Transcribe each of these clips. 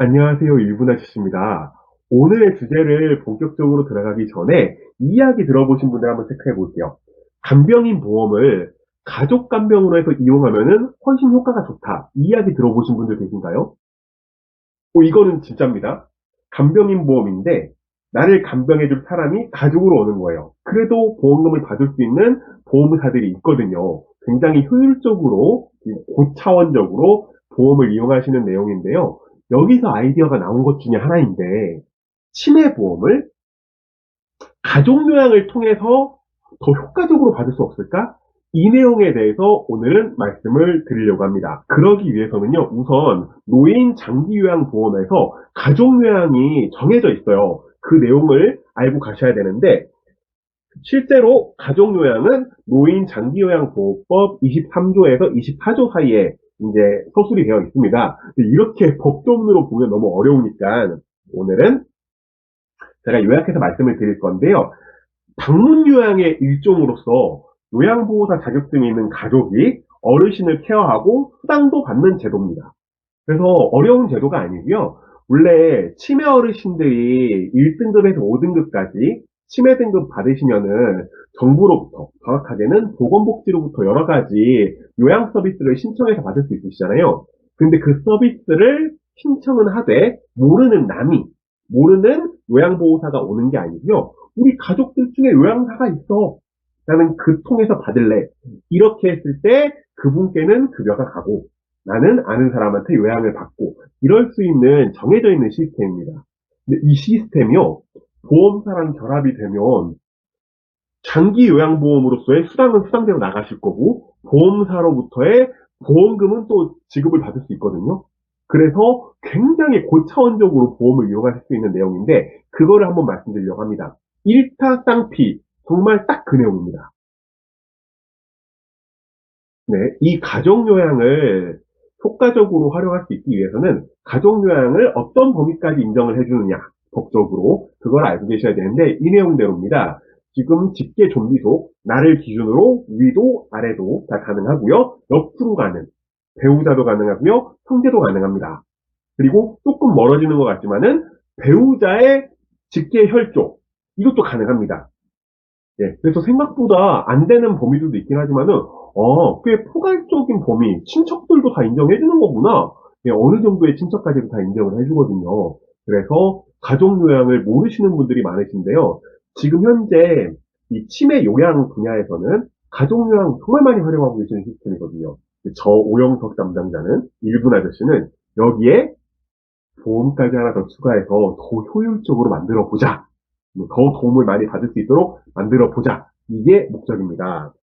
안녕하세요. 일분 아저씨입니다. 오늘의 주제를 본격적으로 들어가기 전에 이야기 들어보신 분들 한번 체크해 볼게요. 간병인 보험을 가족 간병으로 해서 이용하면은 훨씬 효과가 좋다. 이 이야기 들어보신 분들 계신가요? 이거는 진짜입니다. 간병인 보험인데 나를 간병해줄 사람이 가족으로 오는 거예요. 그래도 보험금을 받을 수 있는 보험사들이 있거든요. 굉장히 효율적으로, 고차원적으로 보험을 이용하시는 내용인데요. 여기서 아이디어가 나온 것 중에 하나인데, 치매 보험을 가족 요양을 통해서 더 효과적으로 받을 수 없을까? 이 내용에 대해서 오늘은 말씀을 드리려고 합니다. 그러기 위해서는요, 우선 노인 장기 요양 보험에서 가족 요양이 정해져 있어요. 그 내용을 알고 가셔야 되는데, 실제로 가족 요양은 노인 장기 요양 보호법 23조에서 24조 사이에 이제 서술이 되어 있습니다. 이렇게 법조문으로 보면 너무 어려우니까 오늘은 제가 요약해서 말씀을 드릴 건데요. 방문 요양의 일종으로서 요양보호사 자격증이 있는 가족이 어르신을 케어하고 수당도 받는 제도입니다. 그래서 어려운 제도가 아니고요. 원래 치매 어르신들이 1등급에서 5등급까지 치매 등급 받으시면은 정부로부터, 정확하게는 보건복지로부터 여러 가지 요양 서비스를 신청해서 받을 수 있으시잖아요. 근데 그 서비스를 신청은 하되 모르는 요양보호사가 오는 게 아니고요. 우리 가족들 중에 요양사가 있어. 나는 그 통해서 받을래. 이렇게 했을 때 그분께는 급여가 가고 나는 아는 사람한테 요양을 받고 이럴 수 있는 정해져 있는 시스템입니다. 근데 이 시스템이요. 보험사랑 결합이 되면 장기 요양보험으로서의 수당은 수당대로 나가실 거고 보험사로부터의 보험금은 또 지급을 받을 수 있거든요. 그래서 굉장히 고차원적으로 보험을 이용하실 수 있는 내용인데 그거를 한번 말씀드리려고 합니다. 일타쌍피 정말 딱 그 내용입니다. 네, 이 가족요양을 효과적으로 활용할 수 있기 위해서는 가족요양을 어떤 범위까지 인정을 해주느냐, 법적으로 그걸 알고 계셔야 되는데 이 내용대로입니다. 지금 직계 좀비속, 나를 기준으로 위도 아래도 다 가능하고요. 옆으로 가는, 배우자도 가능하고요. 형제도 가능합니다. 그리고 조금 멀어지는 것 같지만은 배우자의 직계 혈족, 이것도 가능합니다. 예, 그래서 생각보다 안 되는 범위들도 있긴 하지만은, 꽤 포괄적인 범위, 친척들도 다 인정해주는 거구나. 예, 어느 정도의 친척까지도 다 인정을 해주거든요. 그래서 가족 요양을 모르시는 분들이 많으신데요. 지금 현재 이 치매 요양 분야에서는 가족 요양 정말 많이 활용하고 계시는 시스템이거든요. 저 오영석 담당자는, 일분 아저씨는 여기에 보험까지 하나 더 추가해서 더 효율적으로 만들어 보자. 더 도움을 많이 받을 수 있도록 만들어 보자. 이게 목적입니다.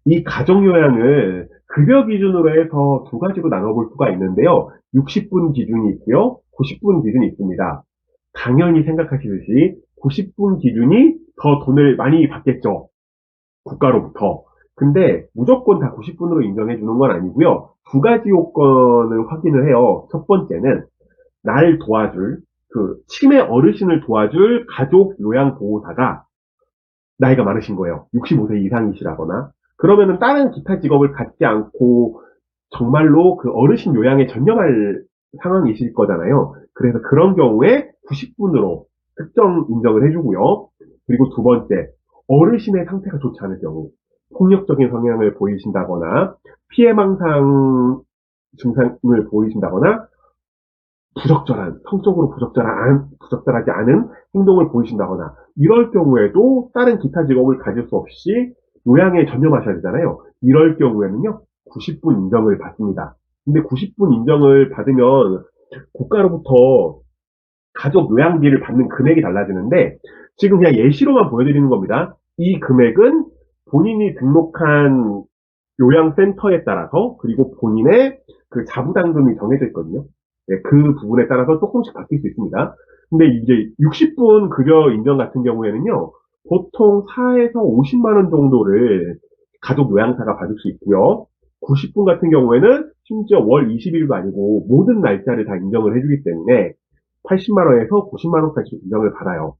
이 가족요양을 급여 기준으로 해서 두 가지로 나눠볼 수가 있는데요. 60분 기준이 있고요. 90분 기준이 있습니다. 당연히 생각하시듯이 90분 기준이 더 돈을 많이 받겠죠. 국가로부터. 근데 무조건 다 90분으로 인정해 주는 건 아니고요. 두 가지 요건을 확인을 해요. 첫 번째는 날 도와줄, 치매 어르신을 도와줄 가족 요양 보호사가 나이가 많으신 거예요. 65세 이상이시라거나. 그러면은 다른 기타 직업을 갖지 않고 정말로 그 어르신 요양에 전념할 상황이실 거잖아요. 그래서 그런 경우에 90분으로 특정 인정을 해주고요. 그리고 두 번째, 어르신의 상태가 좋지 않을 경우, 폭력적인 성향을 보이신다거나, 피해망상 증상을 보이신다거나, 성적으로 부적절하지 않은 행동을 보이신다거나, 이럴 경우에도 다른 기타 직업을 가질 수 없이 요양에 전념하셔야 되잖아요. 이럴 경우에는요, 90분 인정을 받습니다. 근데 90분 인정을 받으면 국가로부터 가족 요양비를 받는 금액이 달라지는데, 지금 그냥 예시로만 보여드리는 겁니다. 이 금액은 본인이 등록한 요양센터에 따라서, 그리고 본인의 그 자부담금이 정해져 있거든요. 네, 그 부분에 따라서 조금씩 바뀔 수 있습니다. 근데 이제 60분 급여 인정 같은 경우에는요, 보통 4에서 50만 원 정도를 가족 요양사가 받을 수 있고요. 90분 같은 경우에는 심지어 월 20일도 아니고 모든 날짜를 다 인정을 해주기 때문에 80만 원에서 90만 원까지 인정을 받아요.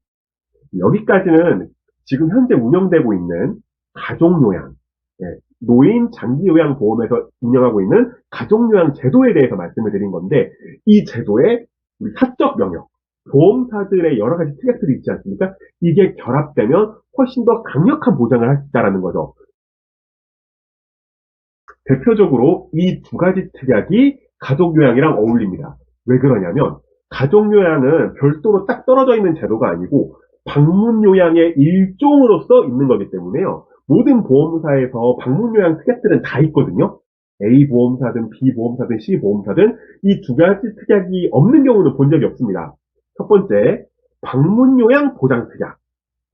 여기까지는 지금 현재 운영되고 있는 가족 요양. 예, 노인 장기요양보험에서 운영하고 있는 가족요양 제도에 대해서 말씀을 드린 건데, 이 제도에 우리 사적 영역, 보험사들의 여러 가지 특약들이 있지 않습니까? 이게 결합되면 훨씬 더 강력한 보장을 할 수 있다는 거죠. 대표적으로 이 두 가지 특약이 가족요양이랑 어울립니다. 왜 그러냐면, 가족요양은 별도로 딱 떨어져 있는 제도가 아니고 방문요양의 일종으로서 있는 거기 때문에요. 모든 보험사에서 방문요양 특약들은 다 있거든요. A 보험사든 B 보험사든 C 보험사든 이 두 가지 특약이 없는 경우는 본 적이 없습니다. 첫 번째, 방문요양 보장 특약.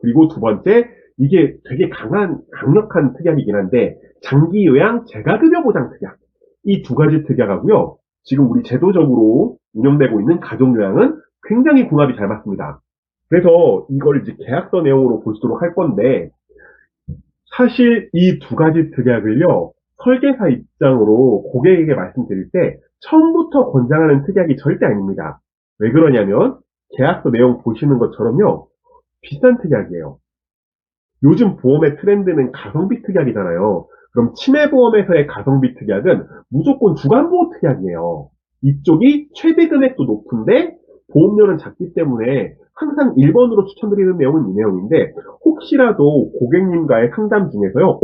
그리고 두 번째, 이게 되게 강력한 특약이긴 한데, 장기요양 재가급여 보장 특약. 이 두 가지 특약하고요. 지금 우리 제도적으로 운영되고 있는 가족요양은 굉장히 궁합이 잘 맞습니다. 그래서 이걸 이제 계약서 내용으로 볼 수록 할 건데, 사실 이 두 가지 특약을요, 설계사 입장으로 고객에게 말씀드릴 때, 처음부터 권장하는 특약이 절대 아닙니다. 왜 그러냐면, 계약서 내용 보시는 것처럼요, 비싼 특약이에요. 요즘 보험의 트렌드는 가성비 특약이잖아요. 그럼 치매보험에서의 가성비 특약은 무조건 주간보호 특약이에요. 이쪽이 최대 금액도 높은데 보험료는 작기 때문에 항상 1번으로 추천드리는 내용은 이 내용인데, 혹시라도 고객님과의 상담 중에서요,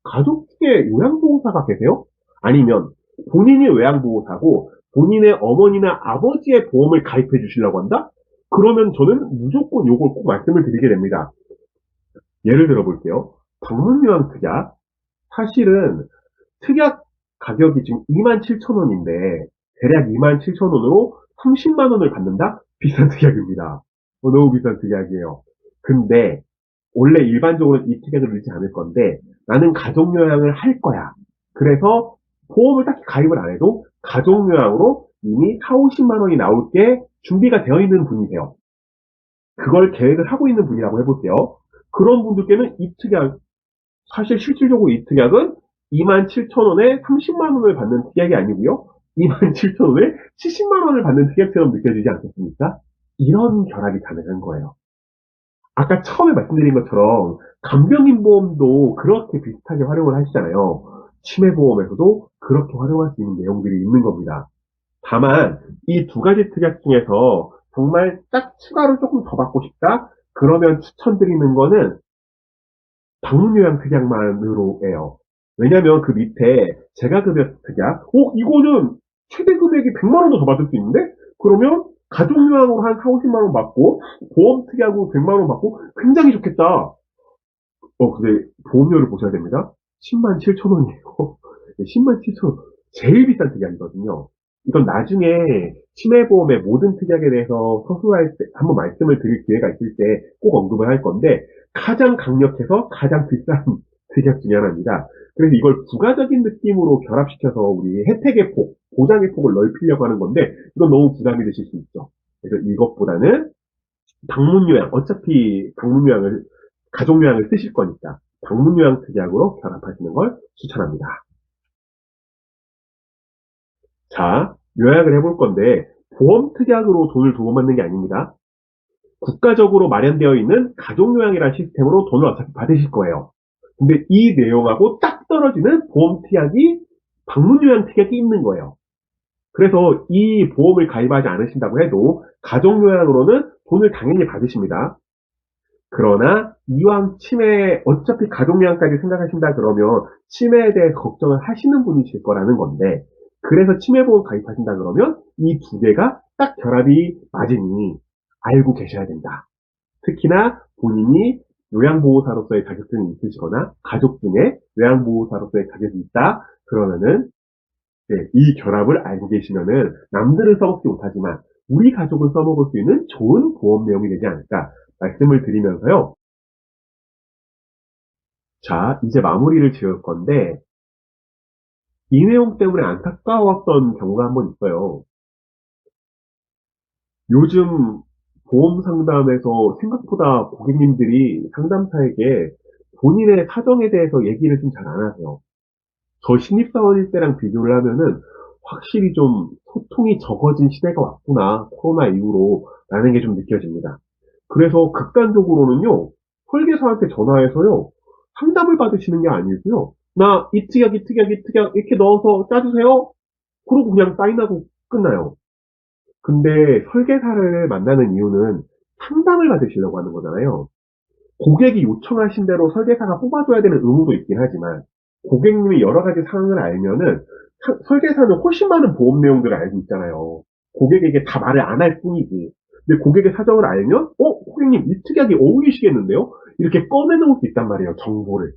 가족 중에 요양보호사가 계세요? 아니면 본인이 요양보호사고 본인의 어머니나 아버지의 보험을 가입해 주시려고 한다? 그러면 저는 무조건 요걸 꼭 말씀을 드리게 됩니다. 예를 들어 볼게요. 방문요양 특약. 사실은 특약 가격이 지금 27,000원인데, 대략 27,000원으로 30만 원을 받는다? 비싼 특약입니다. 너무 비싼 특약이에요. 근데, 원래 일반적으로 이 특약을 넣지 않을 건데, 나는 가족요양을 할 거야. 그래서 보험을 딱히 가입을 안 해도 가족요양으로 이미 4, 50만 원이 나올 게 준비가 되어 있는 분이세요. 그걸 계획을 하고 있는 분이라고 해볼게요. 그런 분들께는 이 특약, 사실 실질적으로 이 특약은 27,000원에 30만 원을 받는 특약이 아니고요. 27,000원에 70만 원을 받는 특약처럼 느껴지지 않겠습니까? 이런 결합이 가능한 거예요. 아까 처음에 말씀드린 것처럼 간병인보험도 그렇게 비슷하게 활용을 하시잖아요. 치매보험에서도 그렇게 활용할 수 있는 내용들이 있는 겁니다. 다만 이 두 가지 특약 중에서 정말 딱 추가로 조금 더 받고 싶다? 그러면 추천드리는 거는 방문요양 특약만으로 해요. 왜냐면 그 밑에 재가급여 특약, 이거는 최대 금액이 100만 원도 더 받을 수 있는데? 그러면 가족요양으로 한 4, 50만 원 받고 보험 특약으로 100만 원 받고 굉장히 좋겠다. 근데 보험료를 보셔야 됩니다. 10만 7천 원이에요. 10만 7천 원. 제일 비싼 특약이거든요. 이건 나중에 치매보험의 모든 특약에 대해서 서술할 때 한번 말씀을 드릴 기회가 있을 때 꼭 언급을 할 건데, 가장 강력해서 가장 비싼 특약 중에 하나입니다. 그래서 이걸 부가적인 느낌으로 결합시켜서 우리 혜택의 폭, 보장의 폭을 넓히려고 하는 건데, 이건 너무 부담이 되실 수 있죠. 그래서 이것보다는 방문요양, 어차피 방문요양을, 가족요양을 쓰실 거니까 방문요양 특약으로 결합하시는 걸 추천합니다. 자, 요약을 해볼 건데, 보험 특약으로 돈을 도움받는 게 아닙니다. 국가적으로 마련되어 있는 가족요양이라는 시스템으로 돈을 어차피 받으실 거예요. 근데 이 내용하고 딱 떨어지는 보험 특약이 방문요양 특약이 있는 거예요. 그래서 이 보험을 가입하지 않으신다고 해도 가족요양으로는 돈을 당연히 받으십니다. 그러나 이왕 치매, 어차피 가족요양까지 생각하신다 그러면 치매에 대해 걱정을 하시는 분이실 거라는 건데, 그래서 치매보험 가입하신다 그러면 이 두 개가 딱 결합이 맞으니 알고 계셔야 된다. 특히나 본인이 요양보호사로서의 자격증이 있으시거나 가족 중에 요양보호사로서의 자격이 있다 그러면은, 이 결합을 알고 계시면은 남들은 써먹지 못하지만 우리 가족을 써먹을 수 있는 좋은 보험 내용이 되지 않을까 말씀을 드리면서요. 자, 이제 마무리를 지을 건데, 이 내용 때문에 안타까웠던 경우가 한 번 있어요. 요즘 보험 상담에서 생각보다 고객님들이 상담사에게 본인의 사정에 대해서 얘기를 좀 잘 안 하세요. 저 신입사원일 때랑 비교를 하면은 확실히 좀 소통이 적어진 시대가 왔구나, 코로나 이후로, 라는 게 좀 느껴집니다. 그래서 극단적으로는요, 설계사한테 전화해서요, 상담을 받으시는 게 아니고요, 나 이 특약, 이 특약, 이 특약 이렇게 넣어서 짜주세요. 그러고 그냥 사인하고 끝나요. 근데 설계사를 만나는 이유는 상담을 받으시려고 하는 거잖아요. 고객이 요청하신 대로 설계사가 뽑아줘야 되는 의무도 있긴 하지만 고객님이 여러 가지 상황을 알면은 설계사는 훨씬 많은 보험 내용들을 알고 있잖아요. 고객에게 다 말을 안 할 뿐이지. 근데 고객의 사정을 알면 고객님 이 특약이 어울리시겠는데요? 이렇게 꺼내놓을 수 있단 말이에요. 정보를.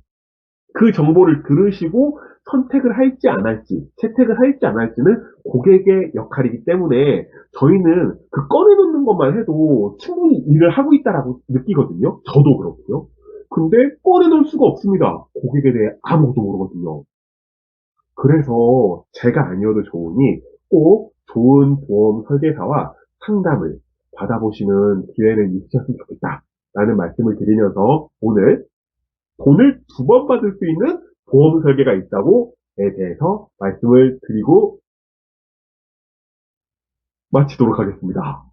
그 정보를 들으시고 선택을 할지 안 할지, 채택을 할지 안 할지는 고객의 역할이기 때문에 저희는 그 꺼내놓는 것만 해도 충분히 일을 하고 있다라고 느끼거든요. 저도 그렇고요. 근데 꺼내놓을 수가 없습니다. 고객에 대해 아무것도 모르거든요. 그래서 제가 아니어도 좋으니 꼭 좋은 보험 설계사와 상담을 받아보시는 기회를 있으셨으면 좋겠다라는 말씀을 드리면서 오늘 돈을 두 번 받을 수 있는 보험 설계가 있다고에 대해서 말씀을 드리고 마치도록 하겠습니다.